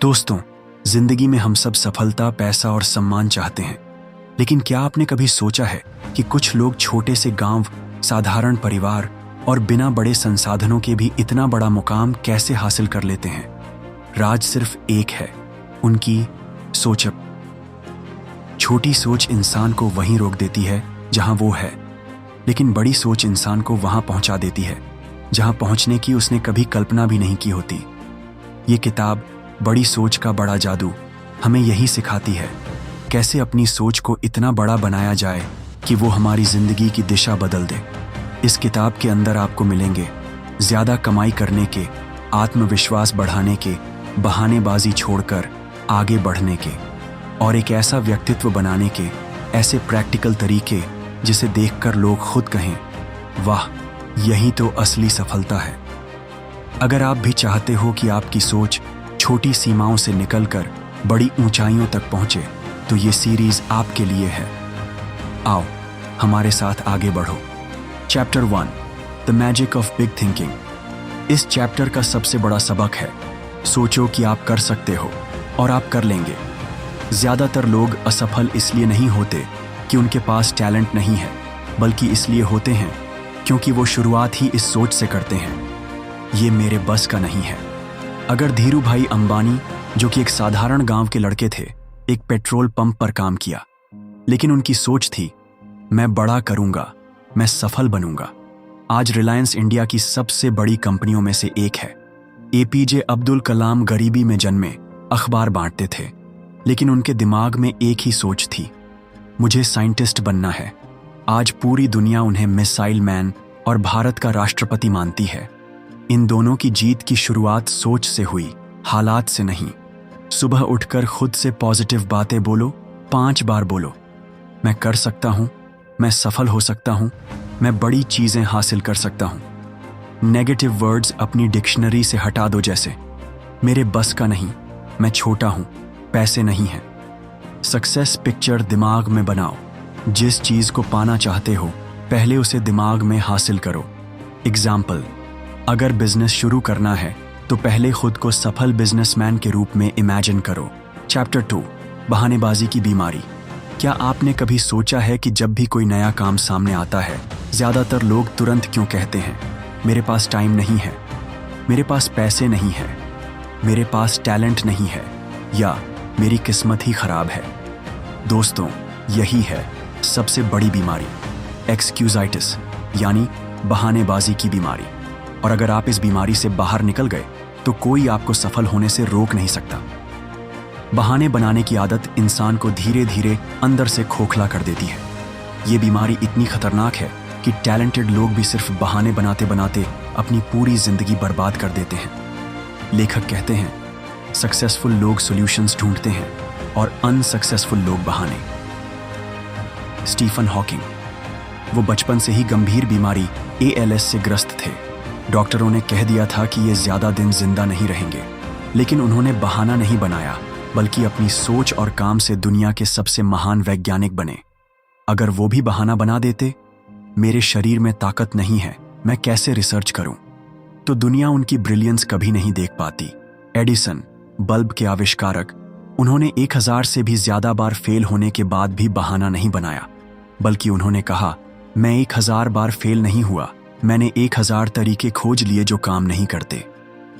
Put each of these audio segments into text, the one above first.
दोस्तों, जिंदगी में हम सब सफलता, पैसा और सम्मान चाहते हैं, लेकिन क्या आपने कभी सोचा है कि कुछ लोग छोटे से गांव, साधारण परिवार और बिना बड़े संसाधनों के भी इतना बड़ा मुकाम कैसे हासिल कर लेते हैं? राज सिर्फ एक है, उनकी सोच। छोटी सोच इंसान को वहीं रोक देती है जहां वो है, लेकिन बड़ी सोच इंसान को वहां पहुंचा देती है जहां पहुंचने की उसने कभी कल्पना भी नहीं की होती। ये किताब बड़ी सोच का बड़ा जादू हमें यही सिखाती है, कैसे अपनी सोच को इतना बड़ा बनाया जाए कि वो हमारी जिंदगी की दिशा बदल दे। इस किताब के अंदर आपको मिलेंगे ज्यादा कमाई करने के, आत्मविश्वास बढ़ाने के, बहानेबाजी छोड़कर आगे बढ़ने के और एक ऐसा व्यक्तित्व बनाने के ऐसे प्रैक्टिकल तरीके जिसे देखकर लोग खुद कहें, वाह, यही तो असली सफलता है। अगर आप भी चाहते हो कि आपकी सोच छोटी सीमाओं से निकलकर बड़ी ऊंचाइयों तक पहुंचे, तो ये सीरीज आपके लिए है। आओ हमारे साथ आगे बढ़ो। Chapter 1, the magic of big thinking. इस चैप्टर का सबसे बड़ा सबक है, सोचो कि आप कर सकते हो और आप कर लेंगे। ज्यादातर लोग असफल इसलिए नहीं होते कि उनके पास टैलेंट नहीं है, बल्कि इसलिए होते हैं क्योंकि वो शुरुआत ही इस सोच से करते हैं, ये मेरे बस का नहीं है। अगर धीरू भाई अंबानी, जो कि एक साधारण गांव के लड़के थे, एक पेट्रोल पंप पर काम किया, लेकिन उनकी सोच थी, मैं बड़ा करूंगा, मैं सफल बनूंगा। आज रिलायंस इंडिया की सबसे बड़ी कंपनियों में से एक है। एपीजे अब्दुल कलाम गरीबी में जन्मे, अखबार बांटते थे, लेकिन उनके दिमाग में एक ही सोच थी, मुझे साइंटिस्ट बनना है। आज पूरी दुनिया उन्हें मिसाइल मैन और भारत का राष्ट्रपति मानती है। इन दोनों की जीत की शुरुआत सोच से हुई, हालात से नहीं। सुबह उठकर खुद से पॉजिटिव बातें बोलो, 5 बार बोलो, मैं कर सकता हूं, मैं सफल हो सकता हूं, मैं बड़ी चीजें हासिल कर सकता हूं। नेगेटिव वर्ड्स अपनी डिक्शनरी से हटा दो, जैसे मेरे बस का नहीं, मैं छोटा हूं, पैसे नहीं हैं। सक्सेस पिक्चर दिमाग में बनाओ। जिस चीज को पाना चाहते हो, पहले उसे दिमाग में हासिल करो। एग्जाम्पल, अगर बिजनेस शुरू करना है तो पहले खुद को सफल बिजनेसमैन के रूप में इमेजिन करो। चैप्टर 2, बहानेबाजी की बीमारी। क्या आपने कभी सोचा है कि जब भी कोई नया काम सामने आता है, ज्यादातर लोग तुरंत क्यों कहते हैं, मेरे पास टाइम नहीं है, मेरे पास पैसे नहीं है, मेरे पास टैलेंट नहीं है, या मेरी किस्मत ही खराब है। दोस्तों, यही है सबसे बड़ी बीमारी, एक्सक्यूजाइटिस, यानी बहानेबाजी की बीमारी। और अगर आप इस बीमारी से बाहर निकल गए तो कोई आपको सफल होने से रोक नहीं सकता। बहाने बनाने की आदत इंसान को धीरे धीरे अंदर से खोखला कर देती है। ये बीमारी इतनी खतरनाक है कि टैलेंटेड लोग भी सिर्फ बहाने बनाते बनाते अपनी पूरी जिंदगी बर्बाद कर देते हैं। लेखक कहते हैं, सक्सेसफुल लोग सॉल्यूशंस ढूंढते हैं और अनसक्सेसफुल लोग बहाने। स्टीफन हॉकिंग, वो बचपन से ही गंभीर बीमारी ALS से ग्रस्त थे। डॉक्टरों ने कह दिया था कि ये ज्यादा दिन जिंदा नहीं रहेंगे, लेकिन उन्होंने बहाना नहीं बनाया, बल्कि अपनी सोच और काम से दुनिया के सबसे महान वैज्ञानिक बने। अगर वो भी बहाना बना देते, मेरे शरीर में ताकत नहीं है, मैं कैसे रिसर्च करूं, तो दुनिया उनकी ब्रिलियंस कभी नहीं देख पाती। एडिसन, बल्ब के आविष्कारक, उन्होंने 1000 से भी ज्यादा बार फेल होने के बाद भी बहाना नहीं बनाया, बल्कि उन्होंने कहा, मैं 1000 बार फेल नहीं हुआ, मैंने 1000 तरीके खोज लिए जो काम नहीं करते।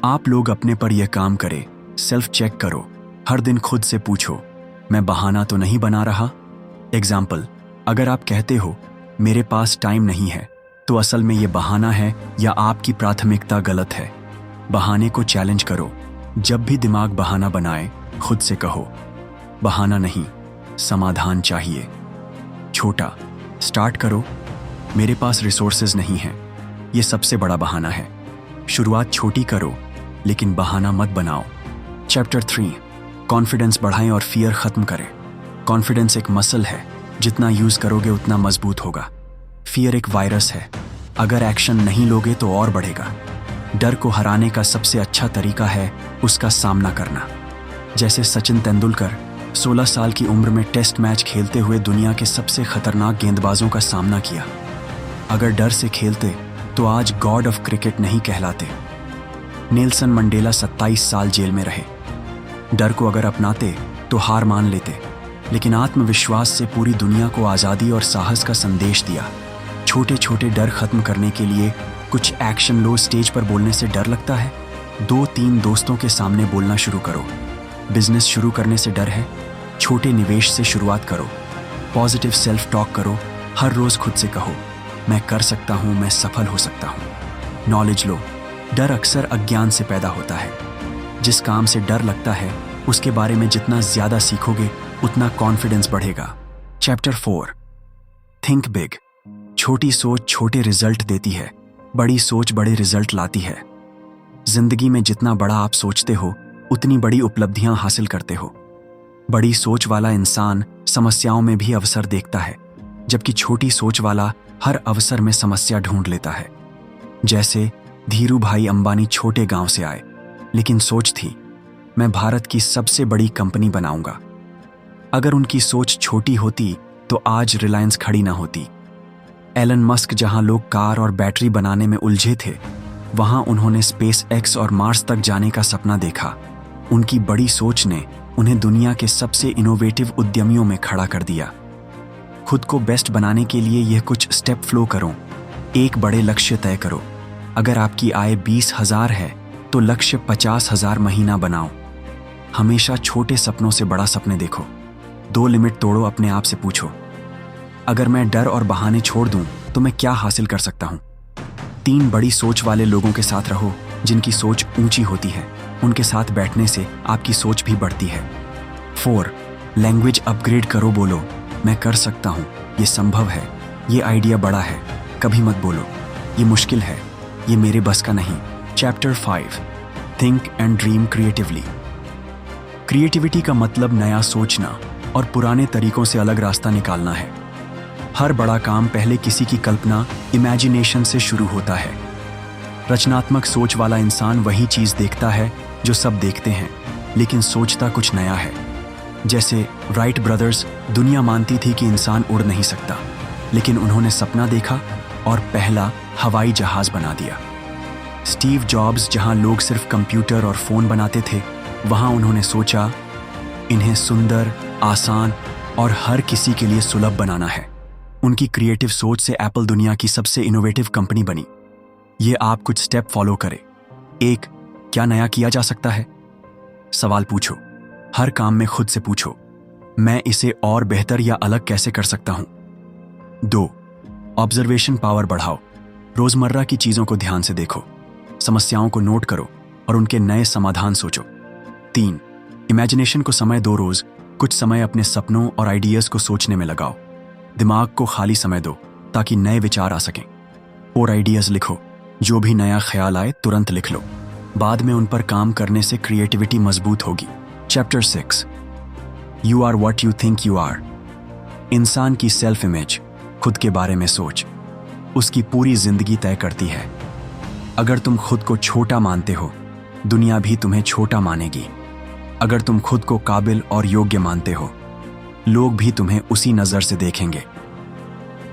आप लोग अपने पर यह काम करें, सेल्फ चेक करो, हर दिन खुद से पूछो, मैं बहाना तो नहीं बना रहा। एग्जाम्पल, अगर आप कहते हो मेरे पास टाइम नहीं है, तो असल में यह बहाना है या आपकी प्राथमिकता गलत है। बहाने को चैलेंज करो। जब भी दिमाग बहाना बनाए, खुद से कहो, बहाना नहीं, समाधान चाहिए। छोटा स्टार्ट करो, मेरे पास रिसोर्सेज नहीं हैं, ये सबसे बड़ा बहाना है। शुरुआत छोटी करो, लेकिन बहाना मत बनाओ। चैप्टर 3, कॉन्फिडेंस बढ़ाएं और फियर खत्म करें। कॉन्फिडेंस एक मसल है, जितना यूज करोगे उतना मजबूत होगा। फियर एक वायरस है, अगर एक्शन नहीं लोगे तो और बढ़ेगा। डर को हराने का सबसे अच्छा तरीका है उसका सामना करना। जैसे सचिन तेंदुलकर 16 साल की उम्र में टेस्ट मैच खेलते हुए दुनिया के सबसे खतरनाक गेंदबाजों का सामना किया। अगर डर से खेलते तो आज गॉड ऑफ क्रिकेट नहीं कहलाते। नेल्सन मंडेला 27 साल जेल में रहे। डर को अगर अपनाते तो हार मान लेते, लेकिन आत्मविश्वास से पूरी दुनिया को आज़ादी और साहस का संदेश दिया। छोटे छोटे डर खत्म करने के लिए कुछ एक्शन लो। स्टेज पर बोलने से डर लगता है? 2-3 दोस्तों के सामने बोलना शुरू करो। बिजनेस शुरू करने से डर है? छोटे निवेश से शुरुआत करो। पॉजिटिव सेल्फ टॉक करो। हर रोज खुद से कहो, मैं कर सकता हूँ, मैं सफल हो सकता हूँ। नॉलेज लो। डर अक्सर अज्ञान से पैदा होता है। जिस काम से डर लगता है उसके बारे में जितना ज्यादा सीखोगे उतना कॉन्फिडेंस बढ़ेगा। Chapter 4, think big. छोटी सोच छोटे रिजल्ट देती है, बड़ी सोच बड़े रिजल्ट लाती है। जिंदगी में जितना बड़ा आप सोचते हो उतनी बड़ी उपलब्धियां हासिल करते हो। बड़ी सोच वाला इंसान समस्याओं में भी अवसर देखता है, जबकि छोटी सोच वाला हर अवसर में समस्या ढूंढ लेता है। जैसे धीरू भाई अंबानी छोटे गांव से आए, लेकिन सोच थी मैं भारत की सबसे बड़ी कंपनी बनाऊंगा। अगर उनकी सोच छोटी होती तो आज रिलायंस खड़ी ना होती। एलन मस्क जहां लोग कार और बैटरी बनाने में उलझे थे, वहां उन्होंने स्पेस एक्स और मार्स तक जाने का सपना देखा। उनकी बड़ी सोच ने उन्हें दुनिया के सबसे इनोवेटिव उद्यमियों में खड़ा कर दिया। खुद को बेस्ट बनाने के लिए यह कुछ स्टेप फ्लो करो। एक बड़े लक्ष्य तय करो। अगर आपकी आय 20,000 है तो लक्ष्य 50,000 महीना बनाओ। हमेशा छोटे सपनों से बड़ा सपने देखो। 2 लिमिट तोड़ो। अपने आप से पूछो, अगर मैं डर और बहाने छोड़ दूं तो मैं क्या हासिल कर सकता हूं। 3 बड़ी सोच वाले लोगों के साथ रहो जिनकी सोच ऊंची होती है। उनके साथ बैठने से आपकी सोच भी बढ़ती है। 4, लैंग्वेज अपग्रेड करो। बोलो, मैं कर सकता हूं, ये संभव है, ये आइडिया बड़ा है। कभी मत बोलो ये मुश्किल है, ये मेरे बस का नहीं। Chapter 5, think and dream creatively. Creativity का मतलब नया सोचना और पुराने तरीकों से अलग रास्ता निकालना है। हर बड़ा काम पहले किसी की कल्पना, इमेजिनेशन से शुरू होता है। रचनात्मक सोच वाला इंसान वही चीज देखता है जो सब देखते हैं, लेकिन सोचता कुछ नया है। जैसे राइट ब्रदर्स, दुनिया मानती थी कि इंसान उड़ नहीं सकता, लेकिन उन्होंने सपना देखा और पहला हवाई जहाज बना दिया। स्टीव जॉब्स, जहां लोग सिर्फ कंप्यूटर और फोन बनाते थे, वहां उन्होंने सोचा इन्हें सुंदर, आसान और हर किसी के लिए सुलभ बनाना है। उनकी क्रिएटिव सोच से एप्पल दुनिया की सबसे इनोवेटिव कंपनी बनी। ये आप कुछ स्टेप फॉलो करें। 1, क्या नया किया जा सकता है? सवाल पूछो। हर काम में खुद से पूछो, मैं इसे और बेहतर या अलग कैसे कर सकता हूं। 2, ऑब्जर्वेशन पावर बढ़ाओ। रोजमर्रा की चीजों को ध्यान से देखो, समस्याओं को नोट करो और उनके नए समाधान सोचो। 3, इमेजिनेशन को समय दो। रोज कुछ समय अपने सपनों और आइडियाज को सोचने में लगाओ। दिमाग को खाली समय दो ताकि नए विचार आ सकें। और आइडियाज लिखो, जो भी नया ख्याल आए तुरंत लिख लो। बाद में उन पर काम करने से क्रिएटिविटी मजबूत होगी। Chapter 6, you are what you think you are. इंसान की सेल्फ इमेज, खुद के बारे में सोच, उसकी पूरी जिंदगी तय करती है। अगर तुम खुद को छोटा मानते हो, दुनिया भी तुम्हें छोटा मानेगी। अगर तुम खुद को काबिल और योग्य मानते हो, लोग भी तुम्हें उसी नजर से देखेंगे।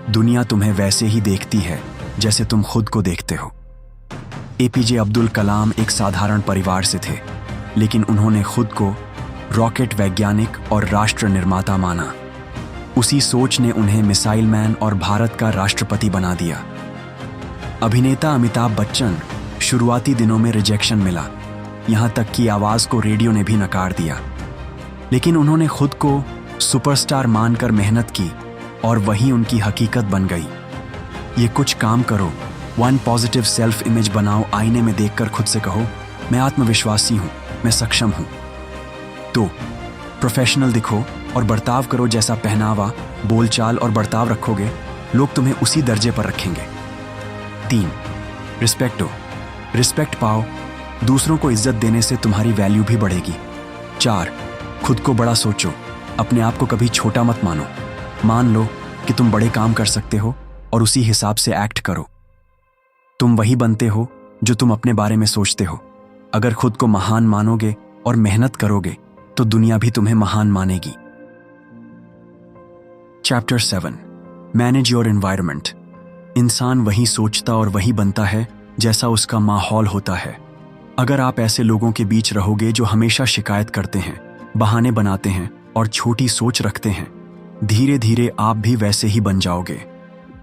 दुनिया तुम्हें वैसे ही देखती है जैसे तुम खुद को देखते हो। एपीजे अब्दुल कलाम एक साधारण परिवार से थे, लेकिन उन्होंने खुद को रॉकेट वैज्ञानिक और राष्ट्र निर्माता माना। उसी सोच ने उन्हें मिसाइल मैन और भारत का राष्ट्रपति बना दिया। अभिनेता अमिताभ बच्चन, शुरुआती दिनों में रिजेक्शन मिला, यहां तक कि आवाज को रेडियो ने भी नकार दिया, लेकिन उन्होंने खुद को सुपरस्टार मानकर मेहनत की और वही उनकी हकीकत बन गई। ये कुछ काम करो। 1, पॉजिटिव सेल्फ इमेज बनाओ। आईने में देखकर खुद से कहो, मैं आत्मविश्वासी हूं, मैं सक्षम हूं। 2, प्रोफेशनल दिखो और बर्ताव करो। जैसा पहनावा, बोलचाल और बर्ताव रखोगे, लोग तुम्हें उसी दर्जे पर रखेंगे। 3, रिस्पेक्ट हो। रिस्पेक्ट पाओ, दूसरों को इज्जत देने से तुम्हारी वैल्यू भी बढ़ेगी। 4, खुद को बड़ा सोचो, अपने आप को कभी छोटा मत मानो। मान लो कि तुम बड़े काम कर सकते हो और उसी हिसाब से एक्ट करो। तुम वही बनते हो जो तुम अपने बारे में सोचते हो। अगर खुद को महान मानोगे और मेहनत करोगे तो दुनिया भी तुम्हें महान मानेगी। Chapter 7, manage your environment. इंसान वही सोचता और वही बनता है जैसा उसका माहौल होता है। अगर आप ऐसे लोगों के बीच रहोगे जो हमेशा शिकायत करते हैं, बहाने बनाते हैं और छोटी सोच रखते हैं, धीरे धीरे आप भी वैसे ही बन जाओगे।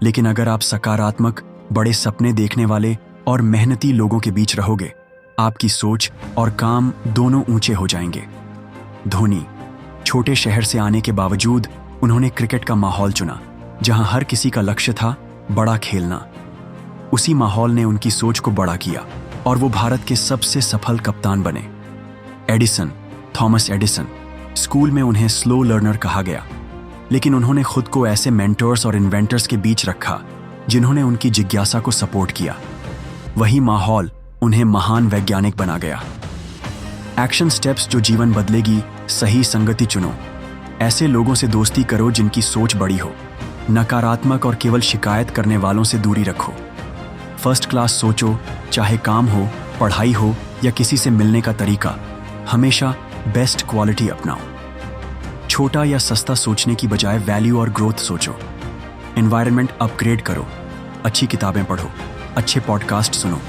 लेकिन अगर आप सकारात्मक, बड़े सपने देखने वाले और मेहनती लोगों के बीच रहोगे, आपकी सोच और काम दोनों ऊंचे हो जाएंगे। धोनी छोटे शहर से आने के बावजूद उन्होंने क्रिकेट का माहौल चुना, जहां हर किसी का लक्ष्य था बड़ा खेलना। उसी माहौल ने उनकी सोच को बड़ा किया और वो भारत के सबसे सफल कप्तान बने। एडिसन, थॉमस एडिसन, स्कूल में उन्हें स्लो लर्नर कहा गया, लेकिन उन्होंने खुद को ऐसे मेंटर्स और इन्वेंटर्स के बीच रखा जिन्होंने उनकी जिज्ञासा को सपोर्ट किया। वही माहौल उन्हें महान वैज्ञानिक बना गया। एक्शन स्टेप्स जो जीवन बदलेगी। सही संगति चुनो। ऐसे लोगों से दोस्ती करो जिनकी सोच बड़ी हो। नकारात्मक और केवल शिकायत करने वालों से दूरी रखो। फर्स्ट क्लास सोचो, चाहे काम हो, पढ़ाई हो या किसी से मिलने का तरीका। हमेशा बेस्ट क्वालिटी अपनाओ। छोटा या सस्ता सोचने की बजाय वैल्यू और ग्रोथ सोचो। एनवायरनमेंट अपग्रेड करो। अच्छी किताबें पढ़ो, अच्छे पॉडकास्ट सुनो,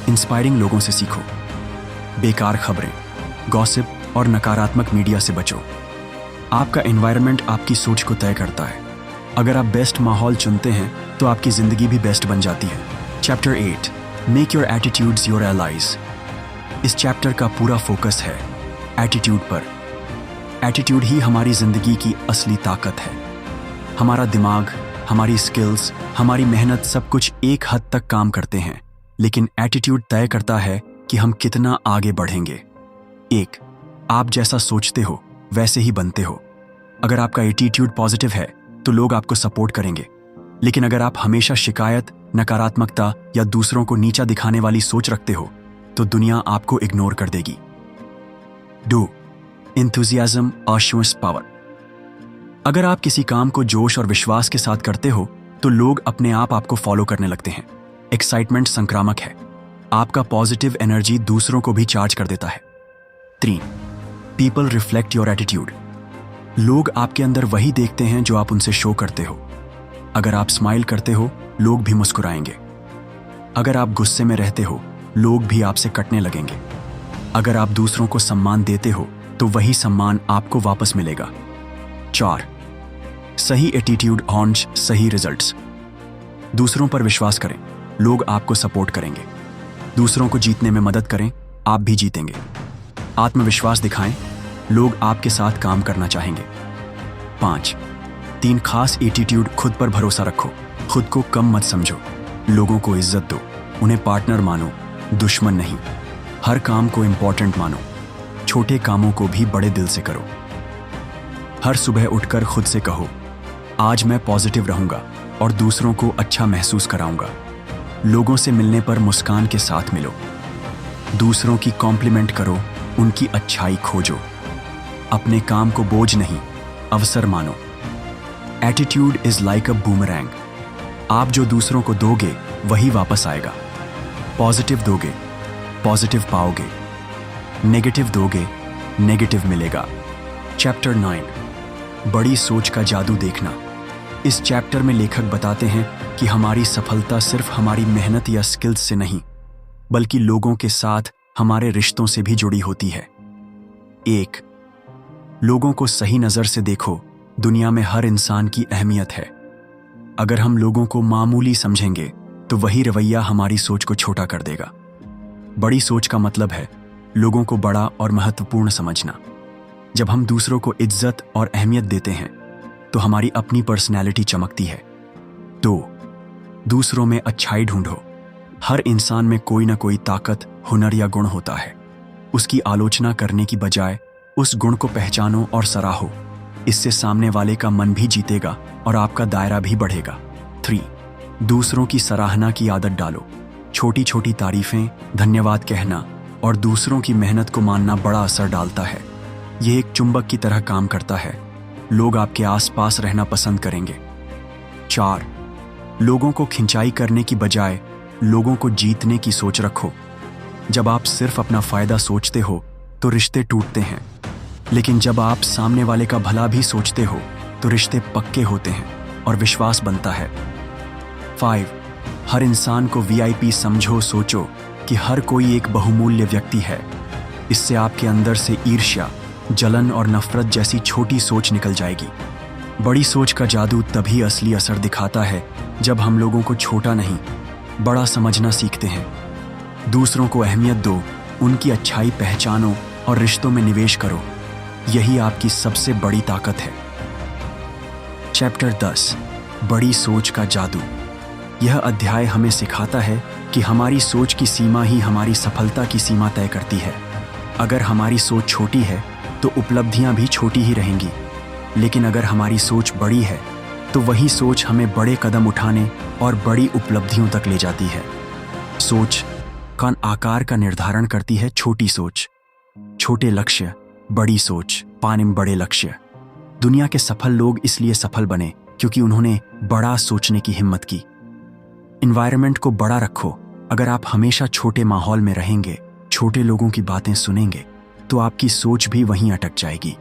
इंस्पायरिंग लोगों से सीखो। बेकार खबरें, गॉसिप और नकारात्मक मीडिया से बचो। आपका एनवायरनमेंट आपकी सोच को तय करता है। अगर आप बेस्ट माहौल चुनते हैं तो आपकी जिंदगी भी बेस्ट बन जाती है। Chapter 8, make your attitudes your allies. इस चैप्टर का पूरा फोकस है एटीट्यूड पर। एटीट्यूड ही हमारी जिंदगी की असली ताकत है। हमारा दिमाग, हमारी स्किल्स, हमारी मेहनत सब कुछ एक हद तक काम करते हैं, लेकिन एटीट्यूड तय करता है कि हम कितना आगे बढ़ेंगे। 1, आप जैसा सोचते हो वैसे ही बनते हो। अगर आपका एटीट्यूड पॉजिटिव है तो लोग आपको सपोर्ट करेंगे, लेकिन अगर आप हमेशा शिकायत, नकारात्मकता या दूसरों को नीचा दिखाने वाली सोच रखते हो तो दुनिया आपको इग्नोर कर देगी। 2, एंथुसियाज्म और पावर। अगर आप किसी काम को जोश और विश्वास के साथ करते हो तो लोग अपने आप आपको फॉलो करने लगते हैं। एक्साइटमेंट संक्रामक है। आपका पॉजिटिव एनर्जी दूसरों को भी चार्ज कर देता है। 3, पीपल रिफ्लेक्ट योर एटीट्यूड। लोग आपके अंदर वही देखते हैं जो आप उनसे शो करते हो। अगर आप स्माइल करते हो, लोग भी मुस्कुराएंगे। अगर आप गुस्से में रहते हो, लोग भी आपसे कटने लगेंगे। अगर आप दूसरों को सम्मान देते हो तो वही सम्मान आपको वापस मिलेगा। 4, सही एटीट्यूड ऑन्स सही रिजल्ट्स। दूसरों पर विश्वास करें, लोग आपको सपोर्ट करेंगे। दूसरों को जीतने में मदद करें, आप भी जीतेंगे। आत्मविश्वास दिखाएं, लोग आपके साथ काम करना चाहेंगे। 5, 3 खास एटीट्यूड। खुद पर भरोसा रखो, खुद को कम मत समझो, लोगों को इज्जत दो, उन्हें पार्टनर मानो, दुश्मन नहीं। हर काम को इंपॉर्टेंट मानो, छोटे कामों को भी बड़े दिल से करो। हर सुबह उठकर खुद से कहो, आज मैं पॉजिटिव रहूंगा और दूसरों को अच्छा महसूस कराऊंगा। लोगों से मिलने पर मुस्कान के साथ मिलो। दूसरों की कॉम्प्लीमेंट करो, उनकी अच्छाई खोजो। अपने काम को बोझ नहीं, अवसर मानो। Attitude is like a boomerang. आप जो दूसरों को दोगे वही वापस आएगा। पॉजिटिव दोगे, पॉजिटिव पाओगे। नेगेटिव दोगे, नेगेटिव मिलेगा। चैप्टर 9, बड़ी सोच का जादू देखना। इस चैप्टर में लेखक बताते हैं कि हमारी सफलता सिर्फ हमारी मेहनत या स्किल्स से नहीं, बल्कि लोगों के साथ हमारे रिश्तों से भी जुड़ी होती है। 1, लोगों को सही नज़र से देखो। दुनिया में हर इंसान की अहमियत है। अगर हम लोगों को मामूली समझेंगे तो वही रवैया हमारी सोच को छोटा कर देगा। बड़ी सोच का मतलब है लोगों को बड़ा और महत्वपूर्ण समझना। जब हम दूसरों को इज्जत और अहमियत देते हैं तो हमारी अपनी पर्सनैलिटी चमकती है। 2, दूसरों में अच्छाई ढूंढो। हर इंसान में कोई ना कोई ताकत, हुनर या गुण होता है। उसकी आलोचना करने की बजाय उस गुण को पहचानो और सराहो। इससे सामने वाले का मन भी जीतेगा और आपका दायरा भी बढ़ेगा। 3, दूसरों की सराहना की आदत डालो। छोटी छोटी तारीफें, धन्यवाद कहना और दूसरों की मेहनत को मानना बड़ा असर डालता है। यह एक चुंबक की तरह काम करता है। लोग आपके आसपास रहना पसंद करेंगे। 4, लोगों को खिंचाई करने की बजाय लोगों को जीतने की सोच रखो। जब आप सिर्फ अपना फायदा सोचते हो तो रिश्ते टूटते हैं, लेकिन जब आप सामने वाले का भला भी सोचते हो तो रिश्ते पक्के होते हैं और विश्वास बनता है। 5, हर इंसान को VIP समझो। सोचो कि हर कोई एक बहुमूल्य व्यक्ति है। इससे आपके अंदर से ईर्ष्या, जलन और नफरत जैसी छोटी सोच निकल जाएगी। बड़ी सोच का जादू तभी असली असर दिखाता है जब हम लोगों को छोटा नहीं, बड़ा समझना सीखते हैं। दूसरों को अहमियत दो, उनकी अच्छाई पहचानो और रिश्तों में निवेश करो। यही आपकी सबसे बड़ी ताकत है। चैप्टर 10, बड़ी सोच का जादू। यह अध्याय हमें सिखाता है कि हमारी सोच की सीमा ही हमारी सफलता की सीमा तय करती है। अगर हमारी सोच छोटी है तो उपलब्धियां भी छोटी ही रहेंगी, लेकिन अगर हमारी सोच बड़ी है तो वही सोच हमें बड़े कदम उठाने और बड़ी उपलब्धियों तक ले जाती है। सोच का आकार का निर्धारण करती है छोटी सोच। छोटे लक्ष्य, बड़ी सोच, पाने में बड़े लक्ष्य। दुनिया के सफल लोग इसलिए सफल बने क्योंकि उन्होंने बड़ा सोचने की हिम्मत की। एनवायरनमेंट को बड़ा रखो। अगर आप हमेशा छोटे माहौल में रहेंगे, छोटे लोगों की बातें सुनेंगे, तो आपकी सोच भी वहीं अटक जाएगी।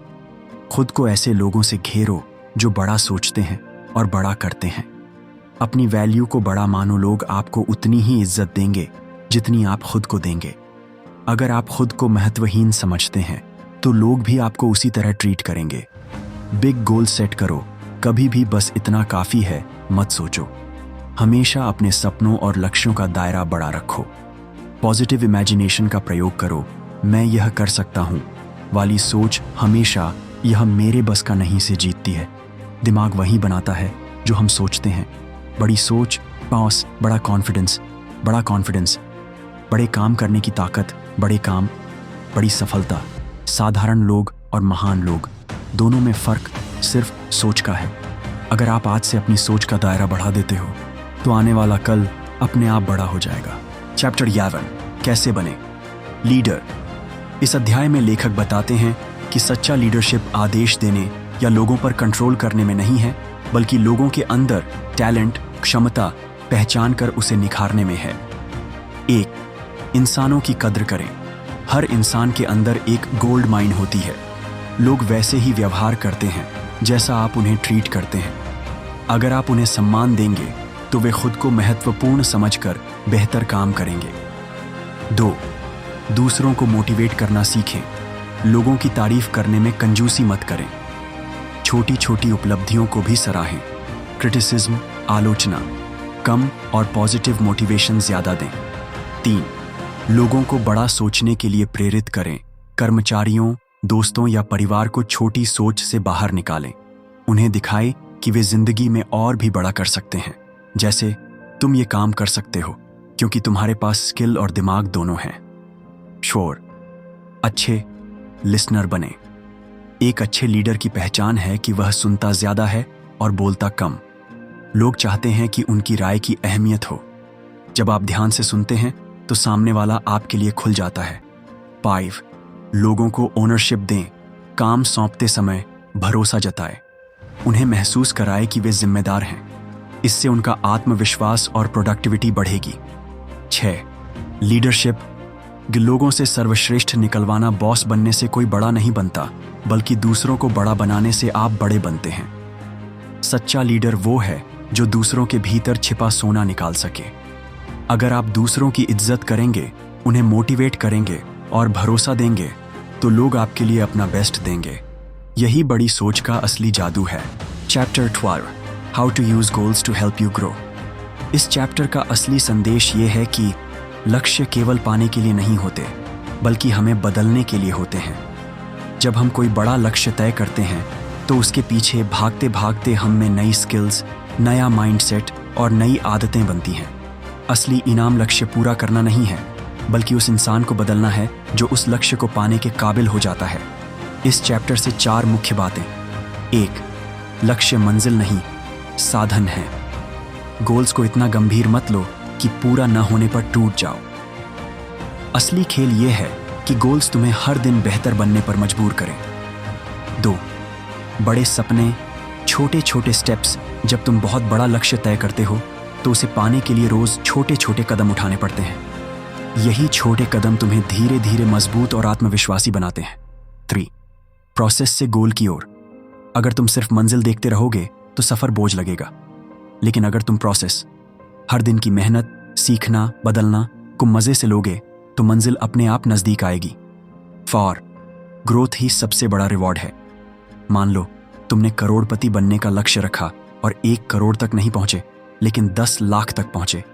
खुद को ऐसे लोगों से घेरो जो बड़ा सोचते हैं और बड़ा करते हैं। अपनी वैल्यू को बड़ा मानो, लोग आपको उतनी ही इज्जत देंगे जितनी आप खुद को देंगे। अगर आप खुद को महत्वहीन समझते हैं तो लोग भी आपको उसी तरह ट्रीट करेंगे। बिग गोल सेट करो, कभी भी बस इतना काफी है मत सोचो। हमेशा अपने सपनों और लक्ष्यों का दायरा बड़ा रखो। पॉजिटिव इमेजिनेशन का प्रयोग करो। मैं यह कर सकता हूँ वाली सोच हमेशा यह मेरे बस का नहीं से जीतती है। दिमाग वही बनाता है जो हम सोचते हैं। बड़ी सोच, पास, बड़ा कॉन्फिडेंस, बड़े काम करने की ताकत, बड़े काम, बड़ी सफलता। साधारण लोग और महान लोग दोनों में फर्क सिर्फ सोच का है। अगर आप आज से अपनी सोच का दायरा बढ़ा देते हो तो आने वाला कल अपने आप बड़ा हो जाएगा। चैप्टर 11, कैसे बने लीडर। इस अध्याय में लेखक बताते हैं कि सच्चा लीडरशिप आदेश देने या लोगों पर कंट्रोल करने में नहीं है, बल्कि लोगों के अंदर टैलेंट, क्षमता पहचान कर उसे निखारने में है। 1, इंसानों की कद्र करें। हर इंसान के अंदर एक गोल्ड माइन होती है। लोग वैसे ही व्यवहार करते हैं जैसा आप उन्हें ट्रीट करते हैं। अगर आप उन्हें सम्मान देंगे तो वे खुद को महत्वपूर्ण समझकर बेहतर काम करेंगे। 2, दूसरों को मोटिवेट करना सीखें। लोगों की तारीफ करने में कंजूसी मत करें। छोटी छोटी उपलब्धियों को भी सराहें। क्रिटिसिज्म, आलोचना कम और पॉजिटिव मोटिवेशन ज्यादा दें। 3, लोगों को बड़ा सोचने के लिए प्रेरित करें। कर्मचारियों, दोस्तों या परिवार को छोटी सोच से बाहर निकालें। उन्हें दिखाएं कि वे जिंदगी में और भी बड़ा कर सकते हैं। जैसे, तुम ये काम कर सकते हो क्योंकि तुम्हारे पास स्किल और दिमाग दोनों हैं। श्योर, अच्छे लिसनर बने। एक अच्छे लीडर की पहचान है कि वह सुनता ज्यादा है और बोलता कम। लोग चाहते हैं कि उनकी राय की अहमियत हो। जब आप ध्यान से सुनते हैं तो सामने वाला आपके लिए खुल जाता है। 5, लोगों को ओनरशिप दें। काम सौंपते समय भरोसा जताएं। उन्हें महसूस कराएं कि वे जिम्मेदार हैं। इससे उनका आत्मविश्वास और प्रोडक्टिविटी बढ़ेगी। 6, लीडरशिप। लोगों से सर्वश्रेष्ठ निकलवाना। बॉस बनने से कोई बड़ा नहीं बनता, बल्कि दूसरों को बड़ा बनाने से आप बड़े बनते हैं। सच्चा लीडर वो है जो दूसरों के भीतर छिपा सोना निकाल सके। अगर आप दूसरों की इज्जत करेंगे, उन्हें मोटिवेट करेंगे और भरोसा देंगे, तो लोग आपके लिए अपना बेस्ट देंगे। यही बड़ी सोच का असली जादू है। Chapter 12, how to use goals to help you grow. इस चैप्टर का असली संदेश ये है कि लक्ष्य केवल पाने के लिए नहीं होते, बल्कि हमें बदलने के लिए होते हैं। जब हम कोई बड़ा लक्ष्य तय करते हैं तो उसके पीछे भागते भागते हम में नई स्किल्स, नया माइंडसेट और नई आदतें बनती हैं। असली इनाम लक्ष्य पूरा करना नहीं है, बल्कि उस इंसान को बदलना है जो उस लक्ष्य को पाने के काबिल हो जाता है। इस चैप्टर से 4 मुख्य बातें। 1, लक्ष्य मंजिल नहीं, साधन है। गोल्स को इतना गंभीर मत लो कि पूरा न होने पर टूट जाओ। असली खेल यह है कि गोल्स तुम्हें हर दिन बेहतर बनने पर मजबूर करें। 2, बड़े सपने, छोटे छोटे स्टेप्स। जब तुम बहुत बड़ा लक्ष्य तय करते हो तो उसे पाने के लिए रोज छोटे छोटे कदम उठाने पड़ते हैं। यही छोटे कदम तुम्हें धीरे धीरे मजबूत और आत्मविश्वासी बनाते हैं। 3, प्रोसेस से गोल की ओर। अगर तुम सिर्फ मंजिल देखते रहोगे तो सफर बोझ लगेगा, लेकिन अगर तुम प्रोसेस, हर दिन की मेहनत, सीखना, बदलना को मजे से लोगे तो मंजिल अपने आप नजदीक आएगी। फॉर ग्रोथ ही सबसे बड़ा रिवॉर्ड है। मान लो तुमने करोड़पति बनने का लक्ष्य रखा और 1 करोड़ तक नहीं पहुंचे, लेकिन 10 लाख तक पहुंचे,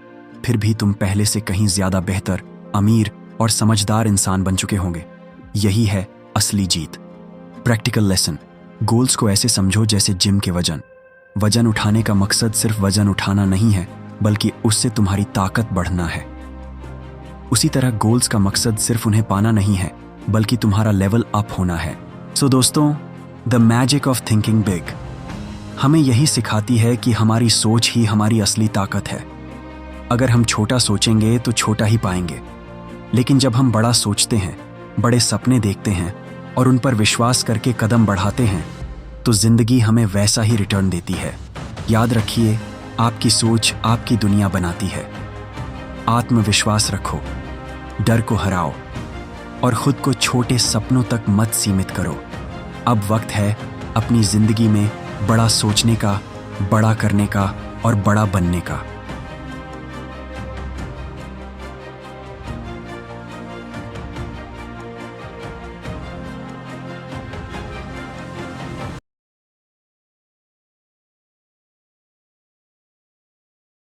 फिर भी तुम पहले से कहीं ज्यादा बेहतर, अमीर और समझदार इंसान बन चुके होंगे। यही है असली जीत। Practical lesson. गोल्स को ऐसे समझो जैसे जिम के वजन। वजन उठाने का मकसद सिर्फ वजन उठाना नहीं है, बल्कि उससे तुम्हारी ताकत बढ़ना है। उसी तरह गोल्स का मकसद सिर्फ उन्हें पाना नहीं है, बल्कि तुम्हारा लेवल अप होना है। सो दोस्तों, the magic of thinking big हमें यही सिखाती है कि हमारी सोच ही हमारी असली ताकत है। अगर हम छोटा सोचेंगे तो छोटा ही पाएंगे, लेकिन जब हम बड़ा सोचते हैं, बड़े सपने देखते हैं और उन पर विश्वास करके कदम बढ़ाते हैं, तो जिंदगी हमें वैसा ही रिटर्न देती है। याद रखिए, आपकी सोच आपकी दुनिया बनाती है। आत्मविश्वास रखो, डर को हराओ और खुद को छोटे सपनों तक मत सीमित करो। अब वक्त है अपनी जिंदगी में बड़ा सोचने का, बड़ा करने का और बड़ा बनने का।